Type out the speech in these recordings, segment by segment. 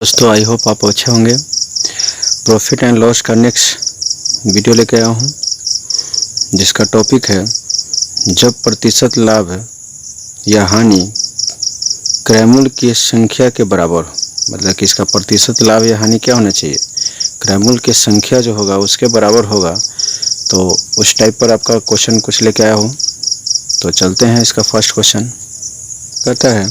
दोस्तों I hope आप अच्छे होंगे। प्रॉफिट एंड लॉस का नेक्स्ट वीडियो लेके आया हूँ, जिसका टॉपिक है जब प्रतिशत लाभ या हानि क्रयमूल की संख्या के बराबर हो। मतलब कि इसका प्रतिशत लाभ या हानि क्या होना चाहिए, क्रयमूल की संख्या जो होगा उसके बराबर होगा। तो उस टाइप पर आपका क्वेश्चन कुछ लेके आया हूँ। तो चलते हैं। इसका फर्स्ट क्वेश्चन कहता है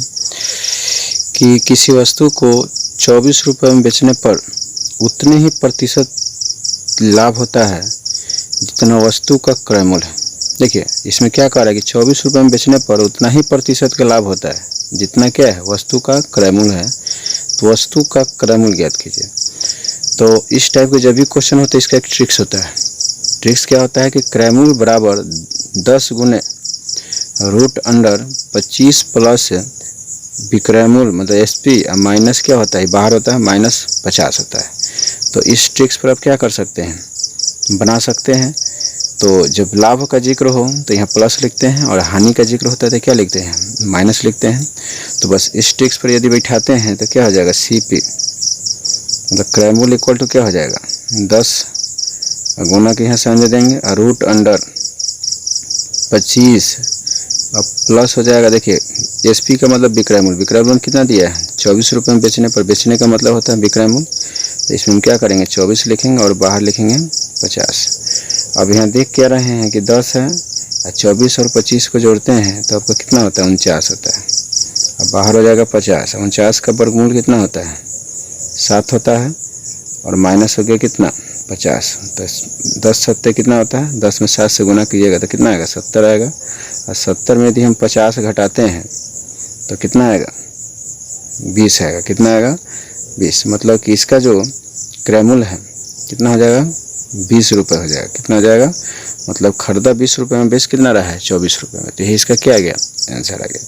कि किसी वस्तु को 24 रुपये में बेचने पर उतने ही प्रतिशत लाभ होता है जितना वस्तु का क्रयमूल है। देखिए इसमें क्या कह रहा है कि 24 रुपये में बेचने पर उतना ही प्रतिशत का लाभ होता है जितना क्या है, वस्तु का क्रयमूल है। तो वस्तु का क्रयमूल ज्ञात कीजिए। तो इस टाइप के जब भी क्वेश्चन होता है इसका एक ट्रिक्स होता है। ट्रिक्स क्या होता है कि क्रयमूल बराबर 10 गुने रूट अंडर 25 प्लस विक्रयमूल मतलब एसपी माइनस क्या होता है, बाहर होता है -50 होता है। तो इस ट्रिक्स पर आप क्या कर सकते हैं, बना सकते हैं। तो जब लाभ का जिक्र हो तो यहाँ प्लस लिखते हैं और हानि का जिक्र होता है तो क्या लिखते हैं, माइनस लिखते हैं। तो बस इस ट्रिक्स पर यदि बैठाते हैं तो क्या हो जाएगा, सीपी मतलब क्रयमूल इक्वल टू क्या हो जाएगा, 10 गुना के यहाँ समझ देंगे और रूट अंडर 25 अब प्लस हो जाएगा। देखिए एसपी का मतलब विक्रयमूल, विक्रयमूल कितना दिया है 24 रुपये में बेचने पर, बेचने का मतलब होता है विक्रयमूल। तो इसमें हम क्या करेंगे, 24 लिखेंगे और बाहर लिखेंगे 50। अब यहाँ देख क्या रहे हैं कि 10 है और 24 और 25 को जोड़ते हैं तो आपका कितना होता है, 49 होता है। अब बाहर हो जाएगा 50। 49 का वर्गमूल कितना होता है, 7 होता है और माइनस हो गया कितना, 50। तो 10 सत्ते कितना होता है, 10 में 7 से गुना कीजिएगा तो कितना आएगा, 70 आएगा। और 70 में यदि हम 50 घटाते हैं तो कितना आएगा, 20 आएगा। कितना आएगा, 20। मतलब कि इसका जो क्रयमूल है कितना हो जाएगा, 20 रुपये हो जाएगा। कितना हो जाएगा, मतलब खरीदा 20 रुपये में, बेच कितना रहा है, 24 रुपये में। तो यही इसका क्या आ गया, आंसर आ गया।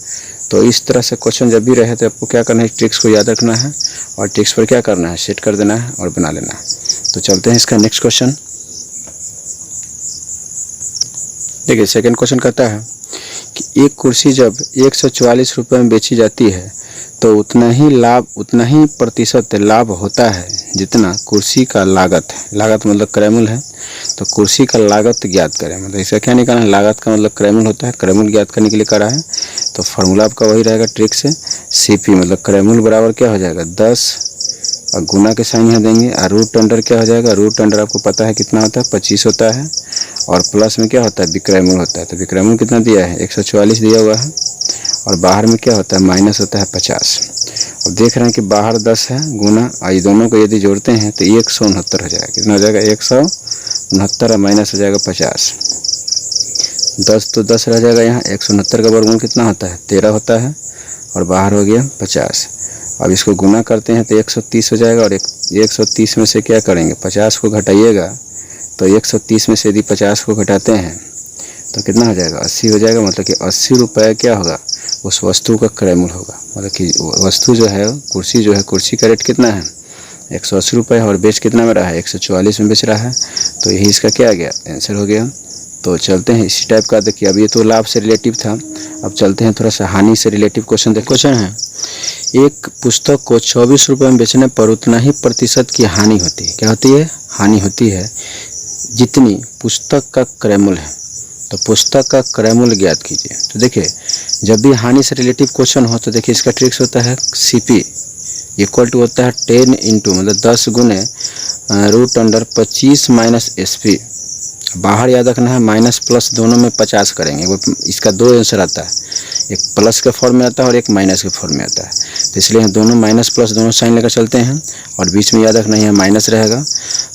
तो इस तरह से क्वेश्चन जब भी रहे तो आपको क्या करना है, ट्रिक्स को याद रखना है और ट्रिक्स पर क्या करना है, सेट कर देना है और बना लेना है। तो चलते हैं इसका नेक्स्ट क्वेश्चन। देखिए सेकंड क्वेश्चन कहता है कि एक कुर्सी जब 144 रुपये में बेची जाती है तो उतना ही प्रतिशत लाभ होता है जितना कुर्सी का लागत है। लागत मतलब क्रयमूल है, तो कुर्सी का लागत ज्ञात करें। मतलब इसका क्या निकालना है, लागत का मतलब क्रयमूल होता है, क्रयमूल ज्ञात करने के लिए करा है। तो फार्मूला आपका वही रहेगा ट्रिक से, सीपी मतलब क्रयमूल बराबर क्या हो जाएगा, 10 और गुना के साइन यहाँ देंगे और रूट अंडर क्या हो जाएगा, रूट अंडर आपको पता है कितना होता है, 25 होता है और प्लस में क्या होता है, विक्रयमूल होता है। तो विक्रयमूल कितना दिया है, 144 दिया हुआ है और बाहर में क्या होता है, माइनस होता है 50। अब देख रहे हैं कि बाहर 10 है गुना और ये दोनों को यदि जोड़ते हैं तो 169 हो जाएगा। कितना हो जाएगा, 169 और माइनस हो जाएगा 50। 10 तो 10 रह जाएगा यहाँ। 169 का वर्गमूल कितना होता है, 13 होता है और बाहर हो गया 50। अब इसको गुना करते हैं तो 130 हो जाएगा और 130 में से क्या करेंगे, 50 को घटाइएगा तो 130 में से यदि 50 को घटाते हैं तो कितना हो जाएगा, 80 हो जाएगा। मतलब कि 80 रुपये क्या होगा, उस वस्तु का क्रयमूल होगा। मतलब कि वस्तु जो है, कुर्सी जो है, कुर्सी का रेट कितना है, 180 रुपये और बेच कितना में रहा है, 144 में बेच रहा है। तो यही इसका क्या आ गया, आंसर हो गया। तो चलते हैं इसी टाइप का। देखिए अब ये तो लाभ से रिलेटिव था, अब चलते हैं थोड़ा सा हानि से रिलेटिव क्वेश्चन। क्वेश्चन है, एक पुस्तक को 24 रुपये में बेचने पर उतना ही प्रतिशत की हानि होती है। क्या होती है, हानि होती है जितनी पुस्तक का क्रयमूल है। तो पुस्तक का क्रयमूल ज्ञात कीजिए। तो देखिए जब भी हानि से रिलेटिव क्वेश्चन हो तो देखिए इसका ट्रिक्स होता है, सीपी इक्वल टू होता है 10 इंटू मतलब 10 गुने रूट अंडर 25 माइनस एसपी। बाहर याद रखना है माइनस प्लस दोनों में 50 करेंगे। इसका दो आंसर आता है, एक प्लस के फॉर्म में आता है और एक माइनस के फॉर्म में आता है। तो इसलिए दोनों माइनस प्लस दोनों साइन लेकर चलते हैं और बीच में याद रखना है माइनस रहेगा।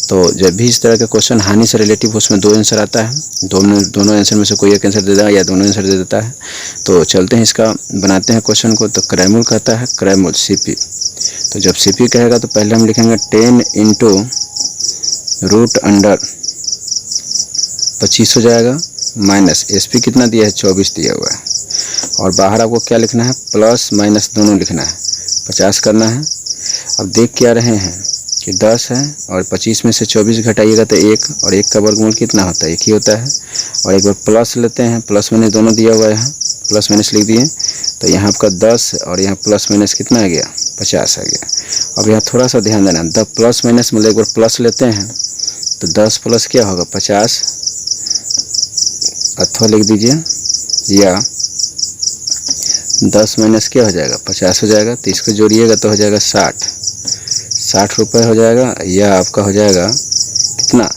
तो जब भी इस तरह का क्वेश्चन हानि से रिलेटिव हो उसमें दो आंसर आता है, दोनों आंसर में से कोई एक आंसर दे देगा या दोनों आंसर दे देता है। तो चलते हैं इसका बनाते हैं क्वेश्चन को। तो क्रयमूल कहता है, क्रयमूल सीपी। तो जब सीपी कहेगा तो पहले हम लिखेंगे 10 इंटू रूट अंडर 25 हो जाएगा माइनस एसपी कितना दिया है, 24 दिया हुआ है और बाहर आपको क्या लिखना है, प्लस माइनस दोनों लिखना है, 50 करना है। अब देख क्या रहे हैं कि 10 है और 25 में से 24 घटाइएगा तो 1 और 1 का वर्गमूल कितना होता है, 1 ही होता है। और एक बार प्लस लेते हैं, प्लस मैंने दोनों दिया हुआ है, प्लस माइनस लिख दिए तो यहाँ आपका 10 और यहाँ प्लस माइनस कितना आ गया, 50 आ गया। अब यहाँ थोड़ा सा ध्यान देना, 10 प्लस माइनस मतलब एक बार प्लस लेते हैं तो 10 प्लस क्या होगा 50, अथवा लिख दीजिए, या 10 माइनस क्या हो जाएगा 50 हो जाएगा। तो इसको जोड़िएगा तो हो जाएगा 60 रुपये हो जाएगा, या आपका हो जाएगा कितना,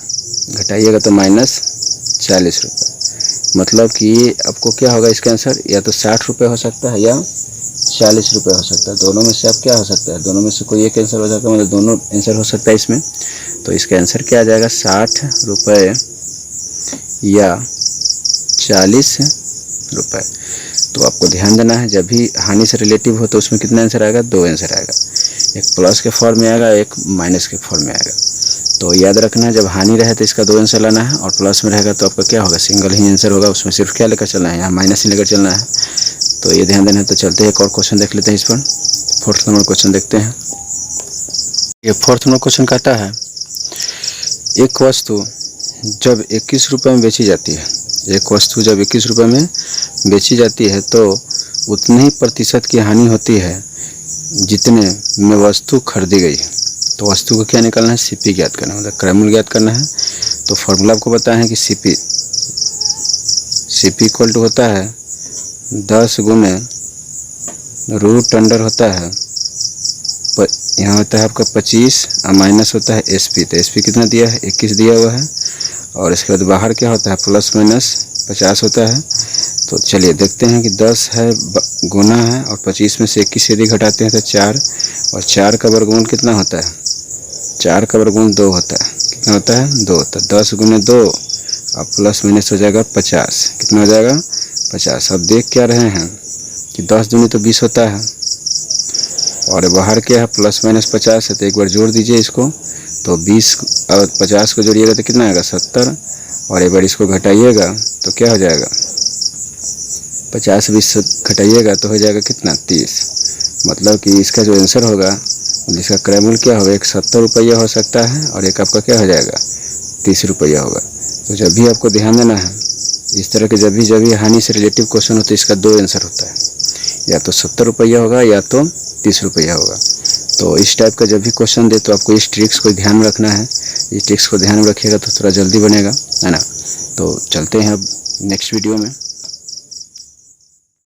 घटाइएगा तो -40 रुपये। मतलब कि ये आपको क्या होगा इसका आंसर, या तो 60 रुपये हो सकता है या 40 रुपये हो सकता है। दोनों में से आप क्या हो सकता है, दोनों में से कोई एक आंसर हो जाएगा, मतलब दोनों आंसर हो सकता है इसमें। तो इसका आंसर क्या आ जाएगा, 60 रुपये या 40 रुपये। तो आपको ध्यान देना है, जब भी हानि से रिलेटिव हो तो उसमें कितना आंसर आएगा, 2 आंसर आएगा, एक प्लस के फॉर्म में आएगा, एक माइनस के फॉर्म में आएगा। तो याद रखना है, जब हानि रहे तो इसका 2 आंसर लाना है, और प्लस में रहेगा तो आपका क्या होगा, सिंगल ही आंसर होगा, उसमें सिर्फ क्या लेकर चलना है, यहाँ माइनस ही लेकर चलना है। तो ये ध्यान देना है। तो चलते हैं एक और क्वेश्चन देख लेते हैं इस पर। 4th नंबर क्वेश्चन देखते हैं। ये 4th नंबर क्वेश्चन कहता है, एक वस्तु जब 21 रुपये में बेची जाती है, एक वस्तु जब 21 रुपये में बेची जाती है तो उतने ही प्रतिशत की हानि होती है जितने में वस्तु खरीदी गई। तो वस्तु को क्या निकालना है, सीपी ज्ञात करना है, मतलब क्रय मूल्य ज्ञात करना है। तो फॉर्मूला आपको बताया है कि सीपी इक्वल टू होता है 10 गुने रूट अंडर होता है, यहाँ होता है आपका 25 और माइनस होता है एसपी। तो एसपी कितना दिया है, 21 दिया हुआ है, और इसके बाद बाहर क्या होता है, प्लस माइनस 50 होता है। तो चलिए देखते हैं कि 10 है गुना है, और 25 में से 21 यदि घटाते हैं तो 4, और 4 का वर्गमूल कितना होता है, 4 का वर्गमूल 2 होता है। कितना होता है, 2 होता है। 10 गुने 2 और प्लस माइनस हो जाएगा 50। कितना हो जाएगा, 50। अब देख क्या रहे हैं कि 10 दूनी तो 20 होता है, और बाहर क्या है, प्लस माइनस 50 है। तो एक बार जोड़ दीजिए इसको, तो 20 और 50 को जोड़िएगा तो कितना आएगा, 70, और एक बार इसको घटाइएगा तो क्या हो जाएगा, 50 20 घटाइएगा तो हो जाएगा कितना, 30। मतलब कि इसका जो आंसर होगा, जिसका क्रय मूल्य क्या होगा, एक 70 रुपया हो सकता है, और एक आपका क्या हो जाएगा, 30 रुपया होगा। तो जब भी आपको ध्यान देना है, इस तरह के जब भी हानि से रिलेटिव क्वेश्चन हो तो इसका 2 आंसर होता है, या तो 70 रुपया होगा या तो 30 रुपया होगा। तो इस टाइप का जब भी क्वेश्चन दे तो आपको इस ट्रिक्स को ध्यान में रखना है। इस ट्रिक्स को ध्यान में रखिएगा तो थोड़ा जल्दी बनेगा, है ना। तो चलते हैं अब नेक्स्ट वीडियो में।